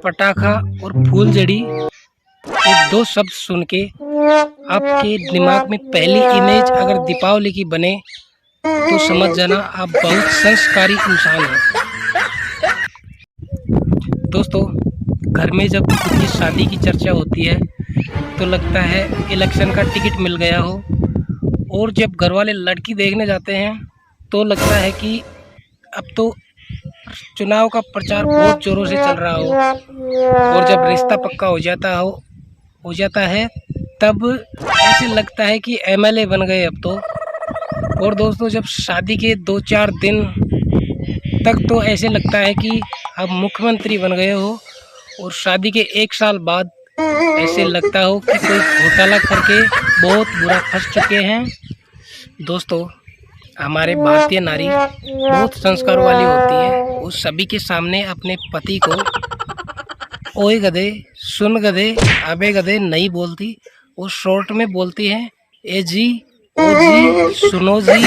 पटाखा और फूलझड़ी, ये दो शब्द सुन के आपके दिमाग में पहली इमेज अगर दीपावली की बने तो समझ जाना आप बहुत संस्कारी इंसान हैं। दोस्तों, घर में जब खुद की शादी की चर्चा होती है तो लगता है इलेक्शन का टिकट मिल गया हो, और जब घर वाले लड़की देखने जाते हैं तो लगता है कि अब तो चुनाव का प्रचार बहुत जोरों से चल रहा हो, और जब रिश्ता पक्का हो जाता है तब ऐसे लगता है कि एमएलए बन गए अब तो। और दोस्तों, जब शादी के 2-4 दिन तक तो ऐसे लगता है कि अब मुख्यमंत्री बन गए हो, और शादी के 1 साल बाद ऐसे लगता हो कि कोई घोटाला करके बहुत बुरा फंस चुके हैं। दोस्तों, हमारे भारतीय नारी बहुत संस्कार वाली होती है। वो सभी के सामने अपने पति को ओए गधे, सुन गधे, अबे गधे नहीं बोलती, वो शॉर्ट में बोलती हैं ए जी, ओ जी, सुनो जी।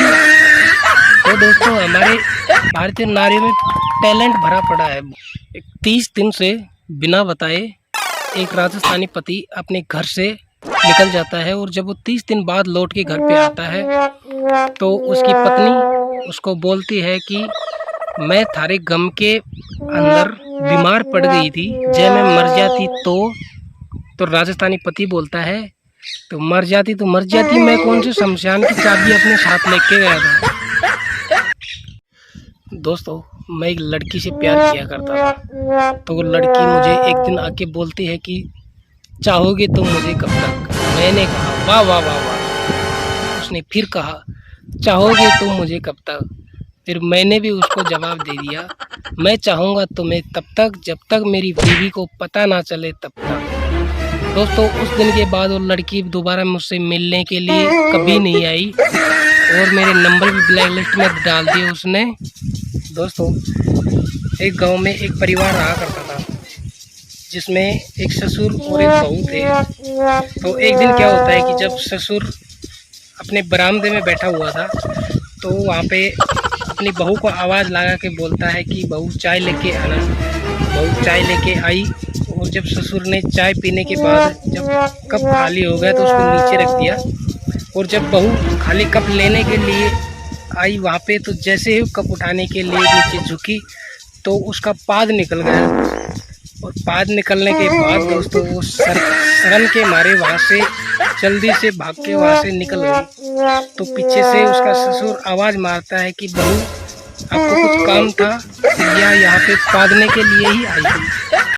तो दोस्तों, हमारे भारतीय नारियों में टैलेंट भरा पड़ा है। 30 दिन से बिना बताए एक राजस्थानी पति अपने घर से निकल जाता है, और जब वो 30 दिन बाद लौट के घर पे आता है तो उसकी पत्नी उसको बोलती है कि मैं थारे गम के अंदर बीमार पड़ गई थी, जब मैं मर जाती तो राजस्थानी पति बोलता है तो मर जाती, मैं कौन से शमशान की चाबी अपने साथ लेके गया था। दोस्तों, मैं एक लड़की से प्यार किया करता था, तो वो लड़की मुझे एक दिन आके बोलती है कि चाहोगे तुम मुझे कब तक। मैंने कहा वाह वाह वाह वाह। उसने फिर कहा चाहोगे तुम मुझे कब तक। फिर मैंने भी उसको जवाब दे दिया मैं चाहूँगा तुम्हें तब तक जब तक मेरी बीवी को पता ना चले तब तक। दोस्तों, उस दिन के बाद वो लड़की दोबारा मुझसे मिलने के लिए कभी नहीं आई, और मेरे नंबर भी ब्लैक लिस्ट में डाल दिए उसने। दोस्तों, एक गांव में एक परिवार रहा करता था जिसमें एक ससुर और एक बहू थे। तो एक दिन क्या होता है कि जब ससुर अपने बरामदे में बैठा हुआ था तो वहाँ पे अपनी बहू को आवाज़ लगा के बोलता है कि बहू चाय लेके आना। बहू चाय लेके आई, और जब ससुर ने चाय पीने के बाद जब कप खाली हो गया तो उसको नीचे रख दिया, और जब बहू खाली कप लेने के लिए आई वहाँ पे तो जैसे ही कप उठाने के लिए नीचे झुकी तो उसका पाद निकल गया, और पाद निकलने के बाद दोस्तों वो शर्म के मारे वहाँ से जल्दी से भाग के वहाँ से निकल गई। तो पीछे से उसका ससुर आवाज़ मारता है कि बहू आपको कुछ काम था या यहाँ पे पादने के लिए ही आई थी।